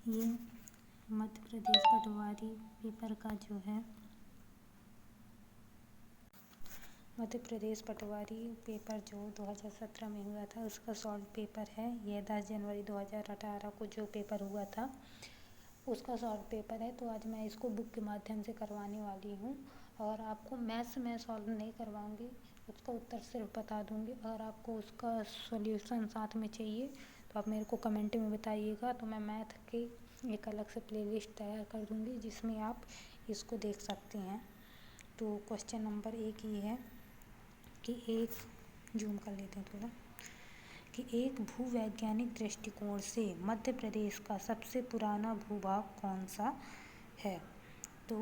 ये मध्य प्रदेश पटवारी पेपर का जो है मध्य प्रदेश पटवारी पेपर जो 2017 में हुआ था उसका सॉल्व पेपर है। यह 10 जनवरी 2018 को जो पेपर हुआ था उसका सॉल्व पेपर है। तो आज मैं इसको बुक के माध्यम से करवाने वाली हूँ और आपको मैथ्स में सॉल्व नहीं करवाऊँगी, उसका उत्तर सिर्फ बता दूँगी। अगर आपको उसका सॉल्यूशन साथ में चाहिए तो आप मेरे को कमेंट में बताइएगा, तो मैं मैथ की एक अलग से प्लेलिस्ट तैयार कर दूँगी जिसमें आप इसको देख सकते हैं। तो क्वेश्चन नंबर 1 ये है कि एक जूम कर लेते हैं थोड़ा, कि एक भूवैज्ञानिक दृष्टिकोण से मध्य प्रदेश का सबसे पुराना भूभाग कौन सा है। तो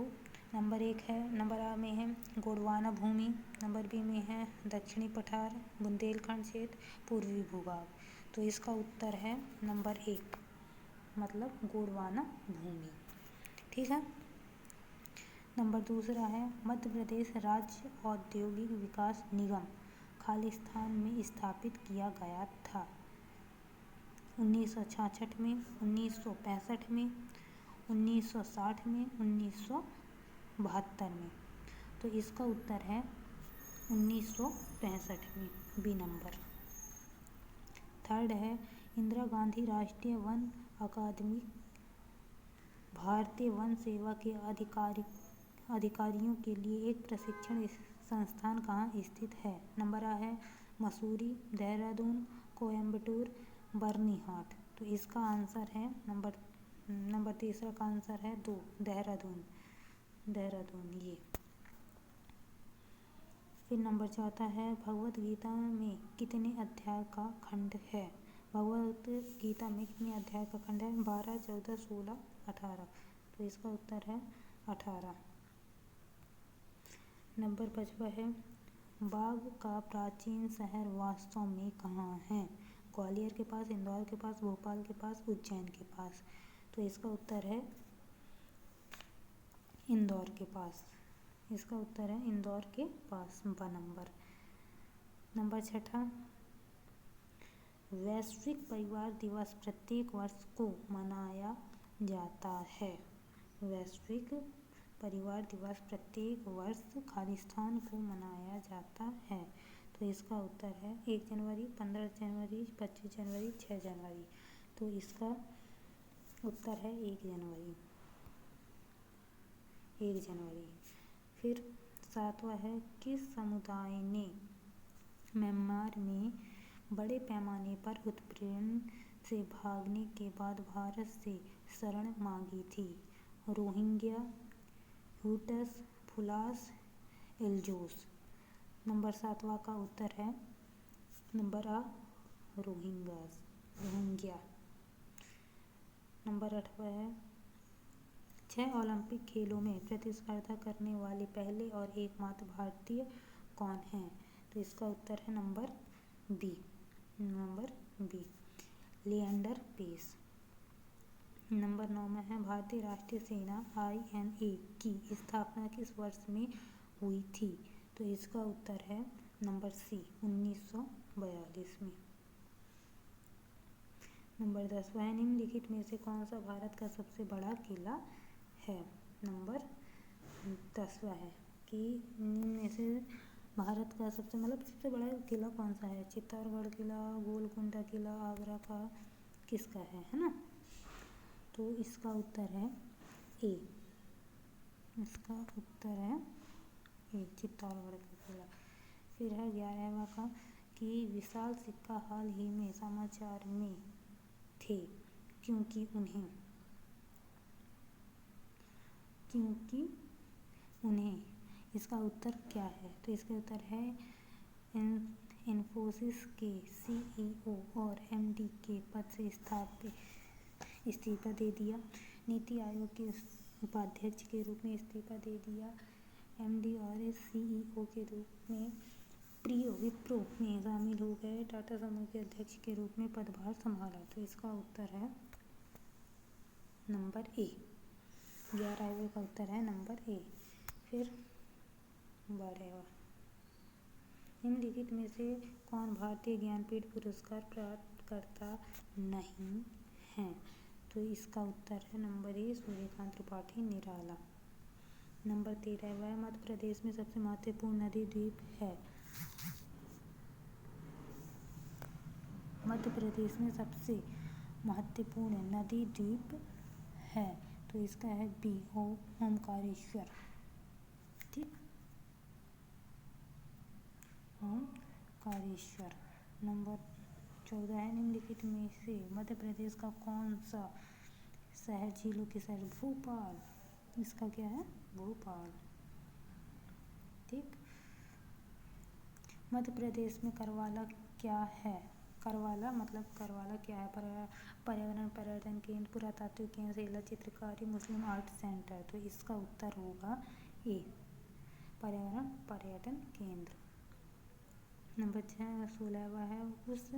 नंबर 1 है, नंबर आ में है गोंडवाना भूमि, नंबर बी में है दक्षिणी पठार, बुंदेलखंड क्षेत्र, पूर्वी भूभाग। तो इसका उत्तर है नंबर 1 मतलब गोंडवाना भूमि। ठीक है। नंबर दूसरा है मध्य प्रदेश राज्य औद्योगिक विकास निगम खालिस्तान में स्थापित किया गया था 1966 में, 1965 में, 1960 में, 1972 में। तो इसका उत्तर है 1965 में, बी नंबर। थर्ड है इंदिरा गांधी राष्ट्रीय वन अकादमी भारतीय वन सेवा के अधिकारियों के लिए एक प्रशिक्षण संस्थान कहाँ स्थित है। नंबर आ है मसूरी, देहरादून, कोयम्बटूर, बर्निहाट। तो इसका आंसर है नंबर तीसरा का आंसर है 2 देहरादून ये। फिर नंबर चौथा है भगवत गीता में कितने अध्याय का खंड है। भगवत गीता में कितने अध्याय का खंड है। 12, 14, 16, 18। तो इसका उत्तर है 18। नंबर 5 है बाघ का प्राचीन शहर वास्तव में कहाँ है। ग्वालियर के पास, इंदौर के पास, भोपाल के पास, उज्जैन के पास। तो इसका उत्तर है इंदौर के पास। इसका उत्तर है इंदौर के पास, ब नंबर। नंबर 6 वैश्विक परिवार दिवस प्रत्येक वर्ष को मनाया जाता है। वैश्विक परिवार दिवस प्रत्येक वर्ष खालिस्तान को मनाया जाता है। तो इसका उत्तर है 1 जनवरी, 15 जनवरी, 25 जनवरी, 6 जनवरी। तो इसका उत्तर है 1 जनवरी। फिर 7वां है किस समुदाय ने म्यांमार में बड़े पैमाने पर उत्पीड़न से भागने के बाद भारत से शरण मांगी थी। रोहिंग्या, हुटस, फुलास, एल्जोस। नंबर 7वां का उत्तर है नंबर आ रोहिंग्या। नंबर 8वां है 6 ओलंपिक खेलों में प्रतिस्पर्धा करने वाले पहले और एकमात्र भारतीय कौन हैं। तो इसका उत्तर है number B Leander Paes. Number 9 में है भारतीय राष्ट्रीय सेना INA की स्थापना किस वर्ष में हुई थी। तो इसका उत्तर है नंबर सी 1942 में। नंबर 10 वह निम्नलिखित में से कौन सा भारत का सबसे बड़ा किला है। नंबर 10वां है कि निम्न में से भारत का सबसे बड़ा किला कौन सा है। चित्तौड़गढ़ किला, गोलकुंडा किला, आगरा का, किसका है ना। तो इसका उत्तर है ए। चित्तौड़गढ़ का किला। फिर है 11वां का कि विशाल सिक्का हाल ही में समाचार में थे क्योंकि उन्हें इसका उत्तर क्या है। तो इसका उत्तर है इन्फोसिस के CEO और MD के पद से इस्तीफा दे दिया। नीति आयोग के उपाध्यक्ष के रूप में इस्तीफा दे दिया। MD और CEO के रूप में विप्रो में शामिल हो गए। टाटा समूह के अध्यक्ष के रूप में पदभार संभाला। तो इसका उत्तर है नंबर ए। 11वें का उत्तर है नंबर ए। फिर 12वां निम्नलिखित में से कौन भारतीय ज्ञानपीठ पुरस्कार प्राप्तकर्ता नहीं है। तो इसका उत्तर है number A Suryakant Tripathi Nirala. Number 13 वह मध्य प्रदेश में सबसे महत्वपूर्ण नदी द्वीप है। मध्य प्रदेश में सबसे महत्वपूर्ण नदी द्वीप है, तो इसका है बी ओमकारेश्वर। ठीक, ओमकारेश्वर। नंबर 14 है निम्नलिखित में से मध्य प्रदेश का कौन सा शहर झीलों के शहर? भोपाल। इसका क्या है? भोपाल। ठीक, मध्य प्रदेश में करवाला क्या है? करवाला क्या है? पर्यावरण पर्यटन केंद्र, पुरातात्विक केंद्र, शिला चित्रकारी, मुस्लिम आर्ट सेंटर। तो इसका उत्तर होगा ए पर्यावरण पर्यटन केंद्र। नंबर 16 है उस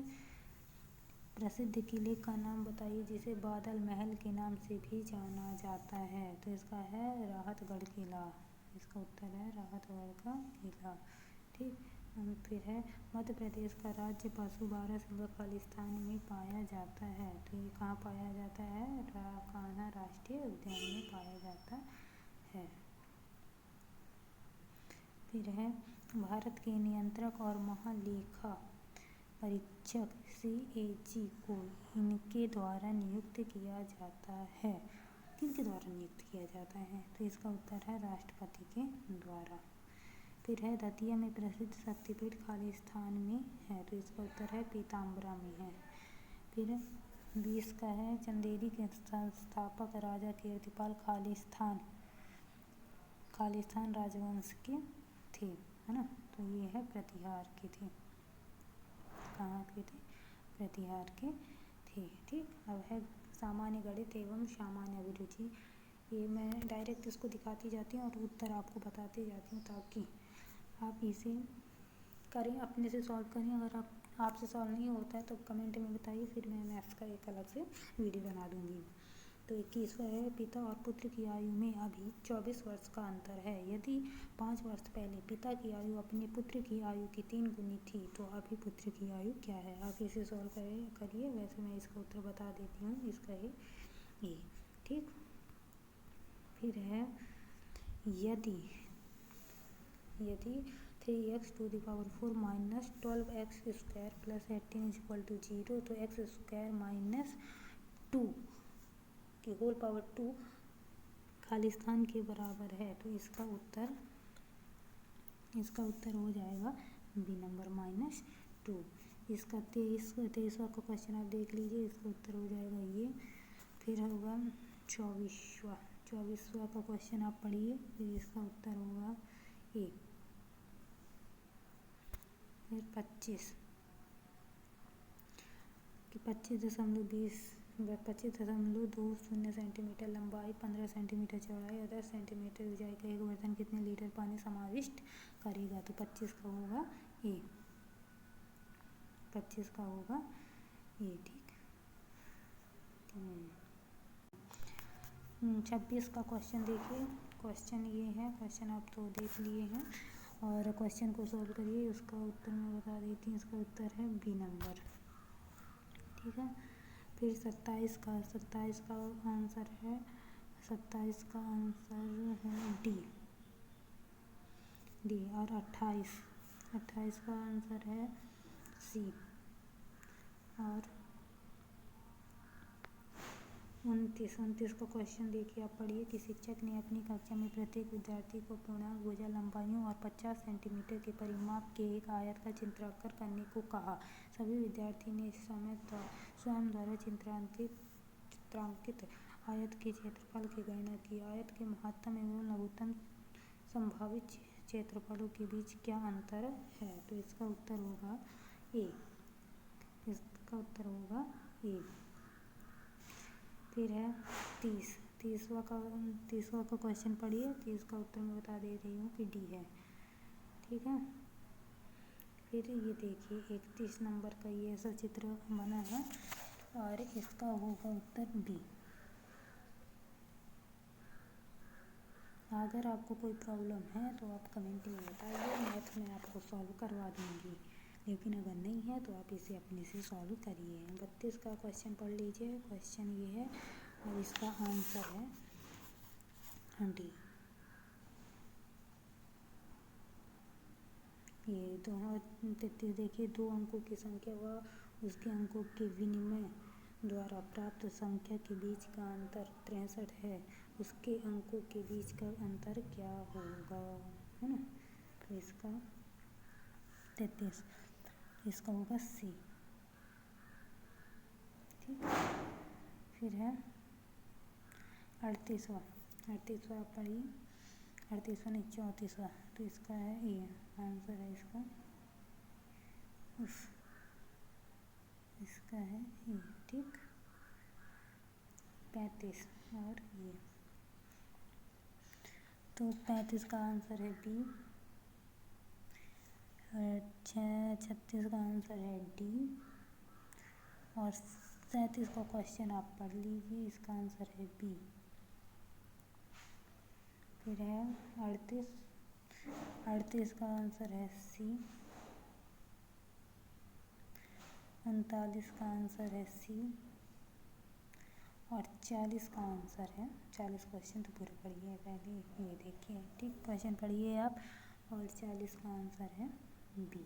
प्रसिद्ध किले का नाम बताइए जिसे बादल महल के नाम से भी जाना जाता है। तो इसका है राहतगढ़ किला। इसका उत्तर है राहतगढ़ का किला। ठीक, फिर है मध्य प्रदेश का राज्य पशु बारहसिंगा खालिस्तान में पाया जाता है। तो ये कहाँ पाया जाता है? कान्हा राष्ट्रीय उद्यान में पाया जाता है। फिर है भारत के नियंत्रक और महालेखा परीक्षक CAG को इनके द्वारा नियुक्त किया जाता है। किनके द्वारा नियुक्त किया जाता है? तो इसका उत्तर है राष्ट्रपति के द्वारा। फिर है दतिया में प्रसिद्ध शक्तिपीठ खालिस्तान में है। तो इसका उत्तर है पीताम्बरा में है। फिर 20 का है चंदेरी के संस्थापक राजा कीर्तिपाल खालिस्तान राजवंश के थे, है ना। तो ये है प्रतिहार के थे। कहाँ के थे? प्रतिहार के थे। ठीक, अब है सामान्य गणित एवं सामान्य अभिरुचि। ये मैं डायरेक्ट इसको दिखाती जाती हूँ और उत्तर आपको बताती जाती हूँ ताकि आप इसे करें, अपने से सॉल्व करें। अगर आपसे सॉल्व नहीं होता है तो कमेंट में बताइए, फिर मैं मैथ्स का एक अलग से वीडियो बना दूँगी। तो 21वां है पिता और पुत्र की आयु में अभी 24 वर्ष का अंतर है। यदि 5 वर्ष पहले पिता की आयु अपने पुत्र की आयु की 3 गुनी थी तो अभी पुत्र की आयु क्या है? आप इसे सॉल्व करिए। वैसे मैं इसका उत्तर बता देती हूँ। इसका है ये। ठीक, फिर है यदि 3x⁴ माइनस 12x² प्लस 18 = 0 तो x² माइनस 2 की होल पावर 2 खालिस्तान के बराबर है। तो इसका उत्तर हो जाएगा बी नंबर -2। इसका 23वां का क्वेश्चन आप देख लीजिए। इसका उत्तर हो जाएगा ये। फिर होगा 24वां का क्वेश्चन आप पढ़िए। फिर इसका उत्तर होगा ए। फिर 25 कि 25.20 सेंटीमीटर लंबाई, 15 सेंटीमीटर चौड़ाई और 10 सेंटीमीटर ऊंचाई का एक बर्तन कितने लीटर पानी समाविष्ट करेगा? तो 25 का होगा ए। 25 का होगा ए। ठीक, 26 का क्वेश्चन देखिए। क्वेश्चन ये है, क्वेश्चन आप तो देख लिए हैं और क्वेश्चन को सॉल्व करिए। उसका उत्तर मैं बता देती हूँ। इसका उत्तर है बी नंबर। ठीक है, फिर 27 का आंसर है 27 का आंसर है डी और 28 का आंसर है सी और 29 का क्वेश्चन देखिए, आप पढ़िए कि शिक्षक ने अपनी कक्षा में प्रत्येक विद्यार्थी को पूर्णांक भुजा लंबाइयों और 50 सेंटीमीटर के परिमाप के एक आयत का चित्रांकन करने को कहा। सभी विद्यार्थी ने स्वयं द्वारा चित्रांकित आयत के क्षेत्रफल की गणना की। आयत के महत्तम एवं लघुत्तम संभावित क्षेत्रफलों के बीच क्या अंतर है? तो इसका उत्तर होगा ए। इसका उत्तर होगा ए। फिर है 30वां का क्वेश्चन पढ़िए। 30 का उत्तर मैं बता दे रही हूँ कि डी है। ठीक है, फिर ये देखिए 31 नंबर का ये ऐसा चित्र बना है और इसका होगा उत्तर बी। अगर आपको कोई प्रॉब्लम है तो आप कमेंट में बताइए, मैथ में आपको सॉल्व करवा दूँगी। लेकिन अगर नहीं है तो आप इसे अपने से सॉल्व करिए। 32 का क्वेश्चन पढ़ लीजिए। क्वेश्चन ये है और इसका आंसर है डी। ये 233 देखिए, 2 अंकों की संख्या व उसके अंकों के विनिमय द्वारा प्राप्त संख्या के बीच का अंतर 63 है, उसके अंकों के बीच का अंतर क्या होगा, है ना। तो इसका 33, इसका होगा सी। ठीक, फिर है 38वां पढ़िए, 38वां नहीं 34वां, तो इसका है ये आंसर है इसका, इसका है ये। ठीक, 35 और ये, तो 35 का आंसर है बी, 36 का आंसर है डी, और 37 का क्वेश्चन आप पढ़ लीजिए, इसका आंसर है बी। फिर है 38 का आंसर है सी, 39 का आंसर है सी, और 40 का आंसर है, 40 क्वेश्चन तो पूरा पढ़िए पहले, ये देखिए। ठीक, क्वेश्चन पढ़िए आप, और 40 का आंसर है बी।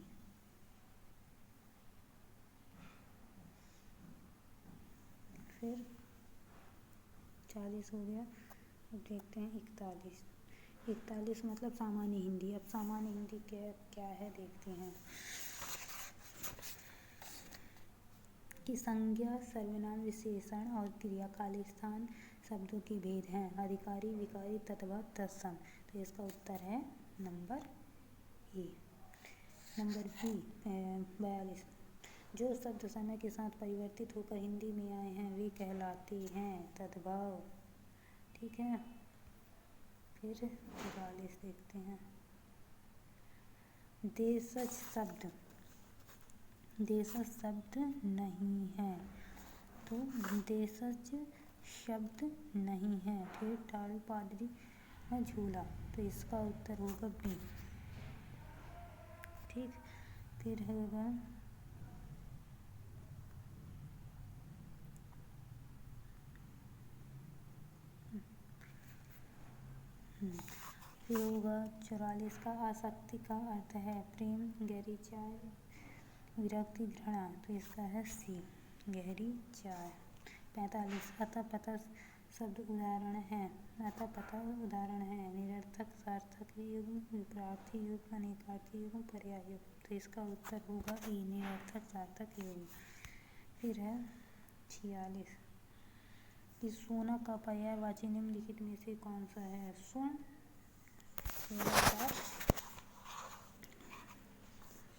फिर 40 हो गया, अब देखते हैं 41 मतलब सामान्य हिंदी। अब सामान्य हिंदी क्या है देखते हैं कि संज्ञा, सर्वनाम, विशेषण और क्रिया खाली स्थान शब्दों के भेद हैं, अधिकारी, विकारी, तत्व, तत्सम। तो इसका उत्तर है नंबर ए। नंबर बी 42, जो शब्द समय के साथ परिवर्तित होकर हिंदी में आए हैं वे कहलाते हैं तद्भव। ठीक है, फिर 42 देखते हैं। देशज शब्द नहीं है, तो देशज शब्द नहीं है। फिर टालू, पादरी, झूला, तो इसका उत्तर होगा बी। ठीक, फिर होगा फिर होगा 44 का आसक्ति का अर्थ है प्रेम, गहरी चाय, विरक्ति, घृणा, तो इसका है सी, गहरी चाय। 45 अतः पता शब्द उदाहरण है, अतः पता उदाहरण है निरर्थक, सार्थक युग्म, विपरार्थी युग्म, अनेकार्थी युग्म, पर्याय युग्म, तो इसका उत्तर होगा ए, निरर्थक सार्थक युग्म। फिर है 46 कि सोना का पर्यायवाची निम्नलिखित में से कौन सा है।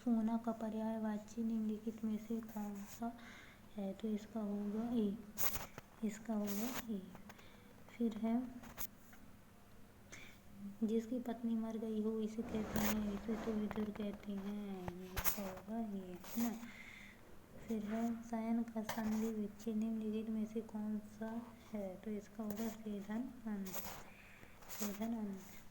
सोना का पर्यायवाची निम्नलिखित में से कौन सा है, तो इसका होगा ए, इसका होगा ए। फिर है जिसकी पत्नी मर गई हो इसे कहते हैं, इसे तो विदुर कहते हैं, इसका होगा ये, है ना। फिर है शयन का संधि विच्छेद निम्नलिखित में से कौन सा है, तो इसका होगा सेधन अन्न।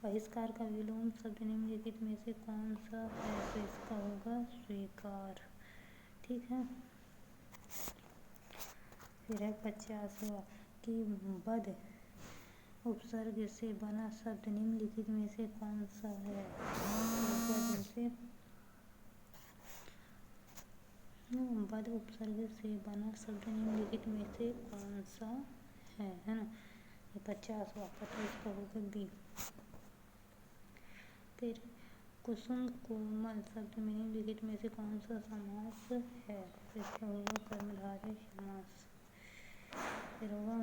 बहिष्कार का विलोम शब्द निम्नलिखित में से कौन सा है, तो इसका होगा स्वीकार। ठीक है, फिर है 50वां कि बद उपसर्ग से बना शब्द निम्नलिखित में से कौन सा है, बद उपसर्ग से बना शब्द निम्नलिखित में से कौन सा है ना। 50वां तो इसका होगा बी। फिर कुसुम कोमल शब्द में निम्नलिखित में से कौन सा समास है, तो इसका होगा कर्मधारय समास। फिर होगा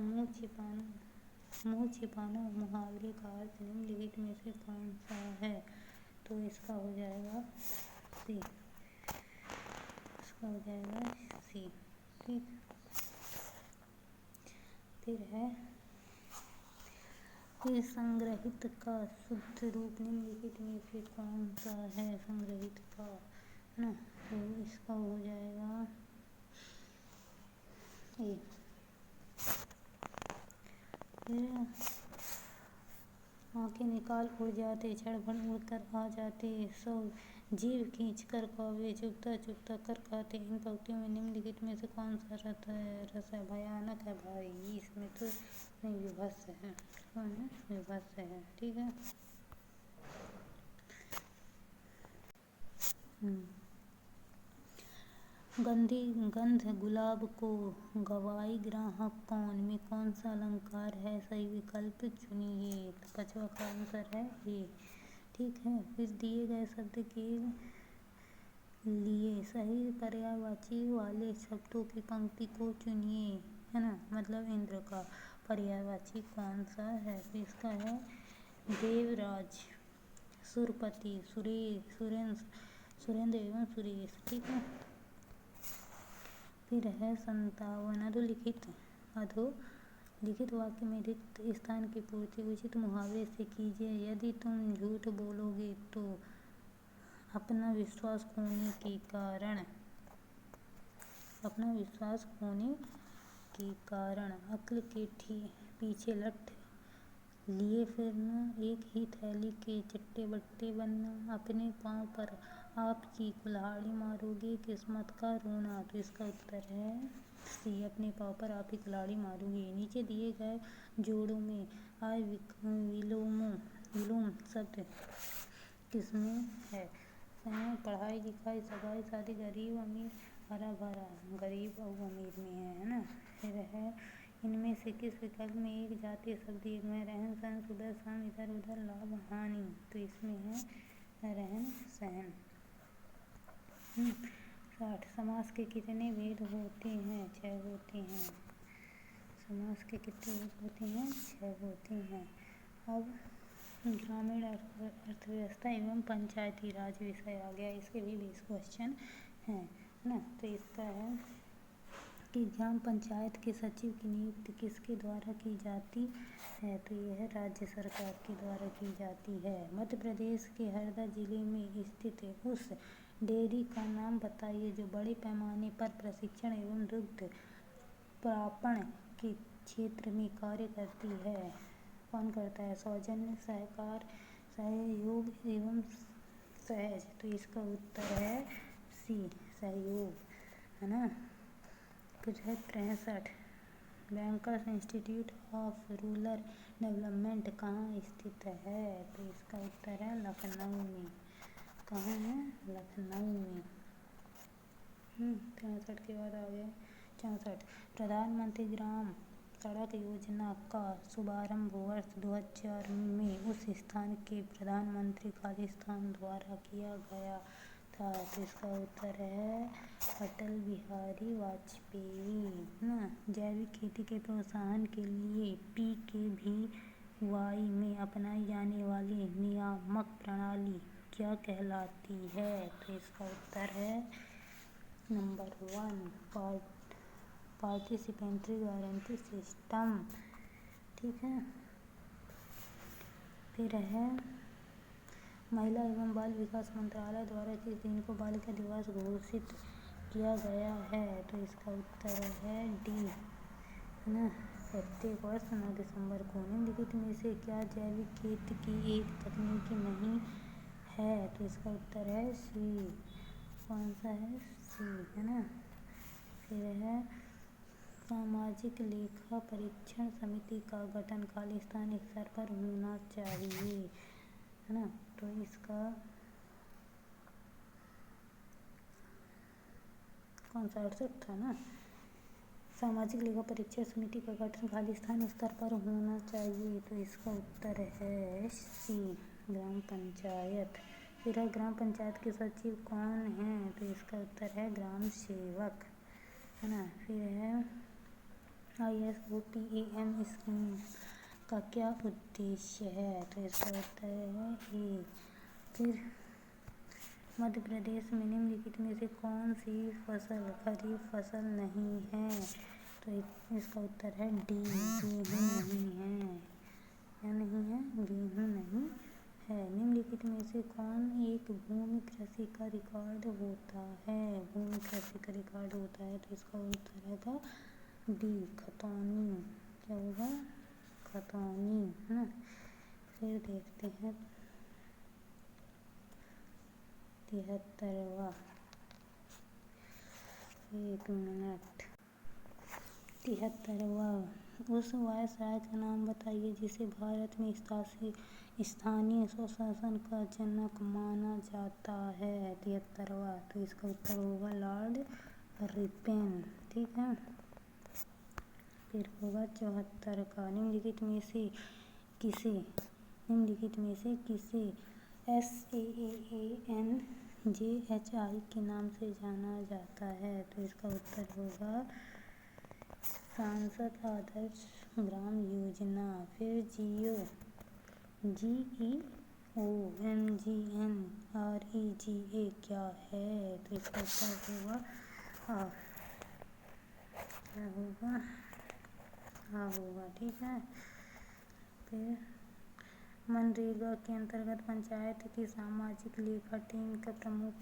मुँह छिपाना मुहावरे का अर्थ निम्नलिखित में से कौन सा है, तो इसका हो जाएगा सी, इसका हो जाएगा सी। ठीक, फिर है कि संग्रहित का शुद्ध रूप निम्नलिखित में से कौन सा है, संग्रहित का, है ना, तो इसका हो जाएगा ए। फिर आँखें निकाल उड़ जाते, क्षण भर उड़ कर आ जाते, सौ जीभ खींच कर कौवे चुगता चुगता कर खाते। इन पंक्तियों में निम्नलिखित में से कौन सा रस है? भयानक है भाई, इसमें तो नहीं, विभत्स है। कौन है? विभत्स है। ठीक है। गंध गुलाब को गवाई ग्राहक कौन में कौन सा अलंकार है? सही विकल्प चुनिए। तो पांचवा का आंसर है ए। ठीक है। फिर दिए गए शब्द के लिए सही पर्यायवाची वाले शब्दों की पंक्ति को चुनिए, है ना। मतलब इंद्र का पर्यायवाची कौन सा है? तो इसका है देवराज, सुरपति, सुरेंद्र एवं सुरेश। ठीक है। फिर है 57 अधोलिखित वाक्य में रिक्त स्थान की पूर्ति उचित मुहावरे से कीजिए। यदि तुम झूठ बोलोगे तो अपना विश्वास खोने के कारण अक्ल के पीछे लठ लिए फिरना, एक ही थैली के चट्टे बट्टे बनना, अपने पाँव पर आप की कुल्हाड़ी मारोगे, किस्मत का रोना। तो इसका उत्तर है सी, अपने पाँव पर आप ही कुल्हाड़ी मारोगे। नीचे दिए गए जोड़ों में आय विलोम शब्द किसमें है? पढ़ाई लिखाई, सगाई शादी, गरीब अमीर, हरा भरा। गरीब और अमीर में है ना। फिर है इनमें से किस विकल्प में एक जातीय शब्द एक में? रहन सहन, सुबह शाम, इधर उधर, लाभ हानि। तो इसमें है रहन सहन। 60 समास के कितने भेद होते हैं? 6 होते हैं। समास के कितने भेद होते हैं? 6 होते हैं। अब ग्रामीण अर्थव्यवस्था एवं पंचायती राज विषय आ गया। इसके भी 20 क्वेश्चन हैं ना। तो इसका है कि ग्राम पंचायत के सचिव की नियुक्ति किसके द्वारा की जाती है? तो यह राज्य सरकार के द्वारा की जाती है। मध्य प्रदेश के हरदा जिले में स्थित उस डेयरी का नाम बताइए जो बड़े पैमाने पर प्रशिक्षण एवं दुग्ध प्रापण के क्षेत्र में कार्य करती है। कौन करता है? सौजन्य, सहकार, सहयोग एवं सहज। तो इसका उत्तर है सी, सहयोग, है ना। फिर है 63 bankers institute of rural development कहाँ स्थित है? तो इसका उत्तर है लखनऊ में। कहाँ है? लखनऊ में। 63 के बाद आ गया 64 प्रधानमंत्री ग्राम सड़क योजना का शुभारंभ वर्ष 2004 में उस स्थान के प्रधानमंत्री खालिस्तान द्वारा किया गया था। तो इसका उत्तर है अटल बिहारी वाजपेयी ना। जैविक खेती के प्रोत्साहन के लिए PKVY में अपनाई जाने वाली नियामक प्रणाली क्या कहलाती है? तो इसका उत्तर है नंबर 1 पार्टिसिपेटरी गारंटी सिस्टम। ठीक है। फिर है महिला एवं बाल विकास मंत्रालय द्वारा किस दिन को बालिका दिवस घोषित किया गया है? तो इसका उत्तर है डी, है ना। प्रत्येक वर्ष 9 दिसंबर को। निम्नलिखित में से क्या जैविक खेती की एक तकनीक नहीं है? तो इसका उत्तर है सी। कौन सा है? सी, है ना। फिर है सामाजिक लेखा परीक्षण समिति का गठन खालिस्तानी स्तर पर होना चाहिए, है ना। तो इसका कौन सा 68 था ना। सामाजिक लेखा परीक्षण समिति का गठन खालिस्तानी स्तर पर होना चाहिए। तो इसका उत्तर है सी, ग्राम पंचायत। फिर है ग्राम पंचायत के सचिव कौन है? तो इसका उत्तर है ग्राम सेवक, है ना। फिर है ISOPAM स्कीम का क्या उद्देश्य है? तो इसका उत्तर है ए। फिर मध्य प्रदेश में निम्नलिखित में से कौन सी फसल खरीफ फसल नहीं है? तो इसका उत्तर है डी, गेहूँ नहीं है। क्या नहीं है? गेहूँ नहीं है। निम्नलिखित में से कौन एक भूमि कृषि का रिकॉर्ड होता है? भूमि कृषि का रिकॉर्ड होता है। तो इसका उत्तर है डी, खतौनी। क्या होगा? खतौनी, है ना। फिर देखते हैं 73वां, 1 मिनट, 73वां। उस वायसराय का नाम बताइए जिसे भारत में स्थानीय स्वशासन का जनक माना जाता है। 73वां, तो इसका उत्तर होगा लॉर्ड रिपेन। ठीक है। फिर होगा 74 का, निम्नलिखित में से किसे SAANJHI के नाम से जाना जाता है। तो इसका उत्तर होगा सांसद आदर्श ग्राम योजना। फिर GEOMGNREGA क्या है। तो इसका उत्तर होगा क्या होगा। ठीक है। फिर मनरेगा के अंतर्गत पंचायत की सामाजिक लेखा टीम का प्रमुख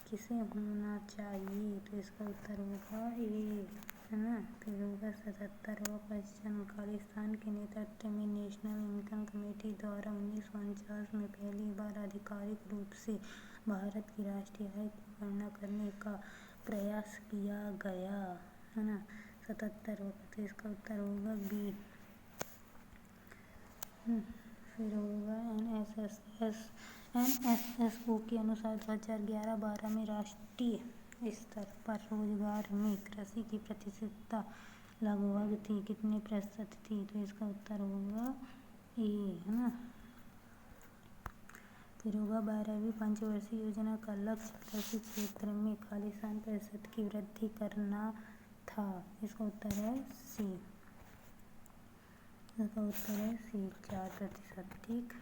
किसे होना चाहिए। तो इसका उत्तर होगा ए, है ना। फिर होगा 77वां क्वेश्चन, खालिस्तान के नेतृत्व में नेशनल इनकम कमेटी द्वारा 1949 में पहली बार आधिकारिक रूप से भारत की राष्ट्रीय आय की गणना करने का प्रयास किया गया, है ना। 77वां, तो इसका उत्तर होगा बी। फिर होगा NSSO के अनुसार 2011-12 में राष्ट्रीय स्तर पर रोजगार में कृषि की प्रतिशतता लगभग थी, कितने प्रतिशत थी। तो इसका उत्तर होगा ए, है ना। फिर होगा 12वीं पंचवर्षीय योजना का लक्ष्य कृषि क्षेत्र में खालिस्तान प्रतिशत की वृद्धि करना था। इसका उत्तर है सी। इसका उत्तर है सी, 4%। ठीक।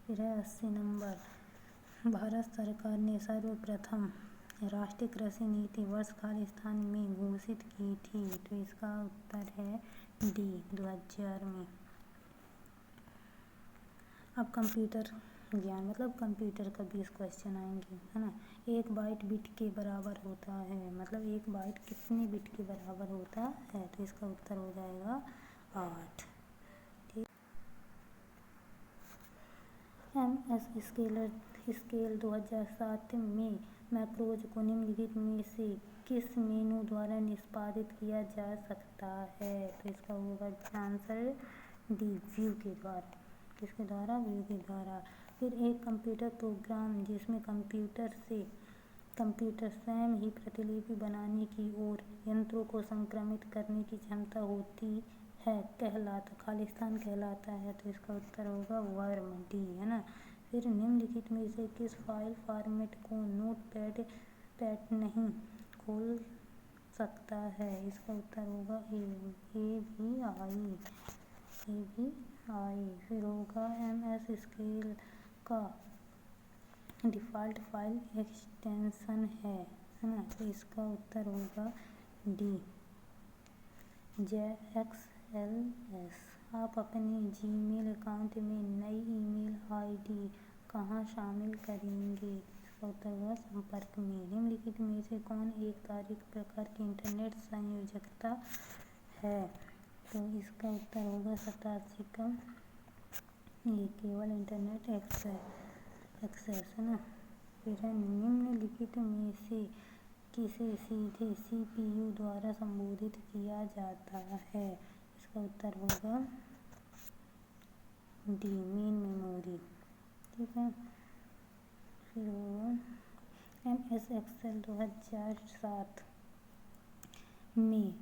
फिर है 80 नंबर, भारत सरकार ने सर्वप्रथम राष्ट्रीय कृषि नीति वर्ष खालिस्तान में घोषित की थी। तो इसका उत्तर है डी, 2000 में। अब कंप्यूटर ज्ञान मतलब कंप्यूटर का 20 क्वेश्चन आएंगे, है ना। 1 बाइट बिट के बराबर होता है, मतलब 1 बाइट कितने बिट के बराबर होता है। तो इसका उत्तर हो जाएगा 8। ठीक। MS स्केल 2007 में मैक्रोज को निम्नलिखित में से किस मेनू द्वारा निष्पादित किया जा सकता है। तो इसका होगा आंसर डी, व्यू के द्वारा। किसके द्वारा? व्यू के द्वारा। फिर एक कंप्यूटर प्रोग्राम जिसमें कंप्यूटर स्वयं ही प्रतिलिपि बनाने की और यंत्रों को संक्रमित करने की क्षमता होती है खालिस्तान कहलाता है। तो इसका उत्तर होगा वर्म, डी, है ना। फिर निम्नलिखित में से किस फाइल फॉर्मेट को नोटपैड नहीं खोल सकता है। इसका उत्तर होगा AVI। फिर होगा MS स्केल का डिफ़ॉल्ट फाइल एक्सटेंशन है ना। तो इसका उत्तर होगा डी, JXLS। आप अपने जीमेल अकाउंट में नई ईमेल ID कहाँ शामिल करेंगे। इसका उत्तर होगा संपर्क में। निम्नलिखित में से कौन एक तारीख प्रकार की इंटरनेट संयोजकता है। तो इसका उत्तर होगा 87 का, ये केवल इंटरनेट एक्सेस, है ना। फिर है निम्नलिखित में से किसे सीधे CPU द्वारा संबोधित किया जाता है। इसका उत्तर होगा डी, मेन मेमोरी। ठीक है। फिर होगा MS एक्सेल 2007 में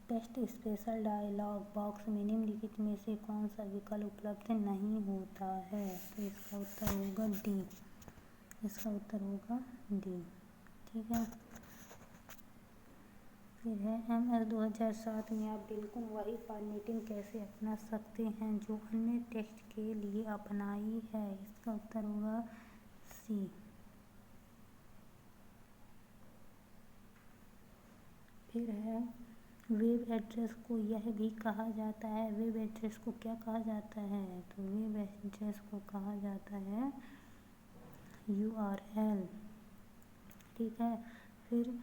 टेस्ट स्पेशल डायलॉग बॉक्स में निम्नलिखित में से कौन सा विकल्प उपलब्ध नहीं होता है। तो इसका उत्तर होगा डी। इसका उत्तर होगा डी। ठीक है। फिर है MS 2007 में आप बिल्कुल वही फॉर्मेटिंग कैसे अपना सकते हैं जो अन्य टेक्स्ट के लिए अपनाई है। इसका उत्तर होगा सी। फिर है वेब एड्रेस को यह भी कहा जाता है। वेब एड्रेस को क्या कहा जाता है। तो वेब एड्रेस को कहा जाता है URL। ठीक है। फिर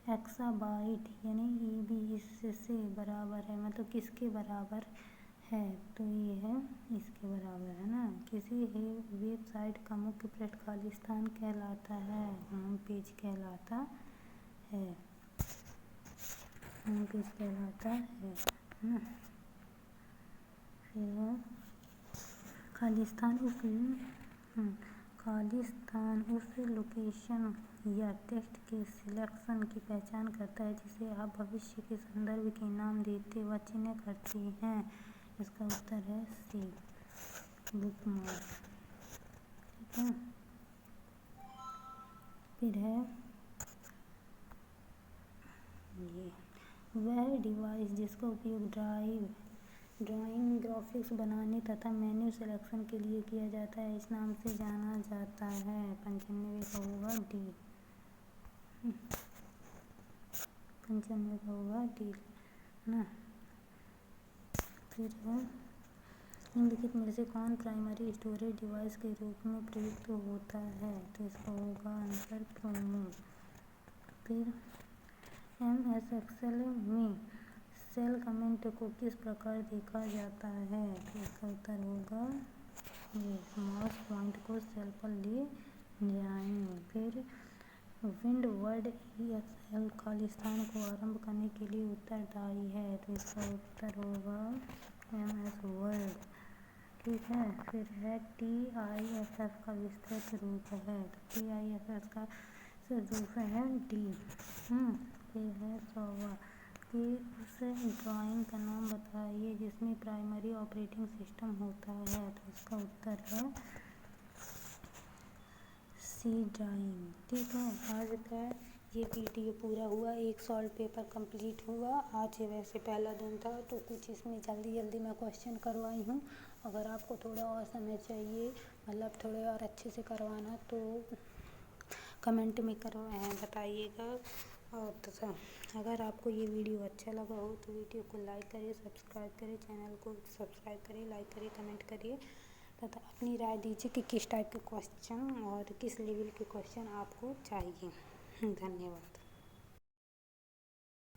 एक्साबाइट यानी EB इससे बराबर है, मतलब किसके बराबर है तो ये है इसके बराबर है ना। किसी वेबसाइट का मुख्य पृष्ठ खालिस्तान कहलाता है, होम पेज कहलाता है, होम पेज कहलाता है ना। फिर है खालिस्तान उस लोकेशन या टेक्स्ट के सिलेक्शन की पहचान करता है जिसे आप भविष्य के संदर्भ के नाम देते व चिह्न करते हैं। इसका उत्तर है सी, बुकमार्क। ठीक है। फिर है ये वह डिवाइस जिसका उपयोग ड्राइंग, ग्राफिक्स बनाने तथा मेन्यू सिलेक्शन के लिए किया जाता है, इस नाम से जाना जाता है। 95 का होगा डी, 95 का होगा डी ना। फिर है निम्नलिखित में से कौन प्राइमरी स्टोरेज डिवाइस के रूप में प्रयुक्त होता है, तो इसका होगा आंसर प्रोमो। फिर MS एक्सेल में सेल कमेंट को किस प्रकार देखा जाता है, तो इसका उत्तर होगा ये, माउस पॉइंट को सेल पर ले जाएं। फिर विंडवर्ड EXL खालिस्तान को आरंभ करने के लिए उत्तरदायी है, तो इसका उत्तर होगा MS वर्ड। ठीक है। फिर है TIFF का विस्तृत रूप है, तो TIFF का रूप है डी। फिर है 100वां कि उस ड्राइंग का नाम बताइए जिसमें प्राइमरी ऑपरेटिंग सिस्टम होता है, तो इसका उत्तर है सी, ड्राइंग। ठीक है। आज का ये वीडियो पूरा हुआ, एक सॉल्व पेपर कंप्लीट हुआ। आज वैसे पहला दिन था तो कुछ इसमें जल्दी मैं क्वेश्चन करवाई हूँ। अगर आपको थोड़ा और समय चाहिए, मतलब थोड़े और अच्छे से करवाना, तो कमेंट में बताइएगा। और तो अगर आपको ये वीडियो अच्छा लगा हो तो वीडियो को लाइक करिए, सब्सक्राइब करिए, चैनल को सब्सक्राइब करिए, लाइक करिए, कमेंट करिए तथा अपनी राय दीजिए कि किस टाइप के क्वेश्चन और किस लेवल के क्वेश्चन आपको चाहिए। धन्यवाद।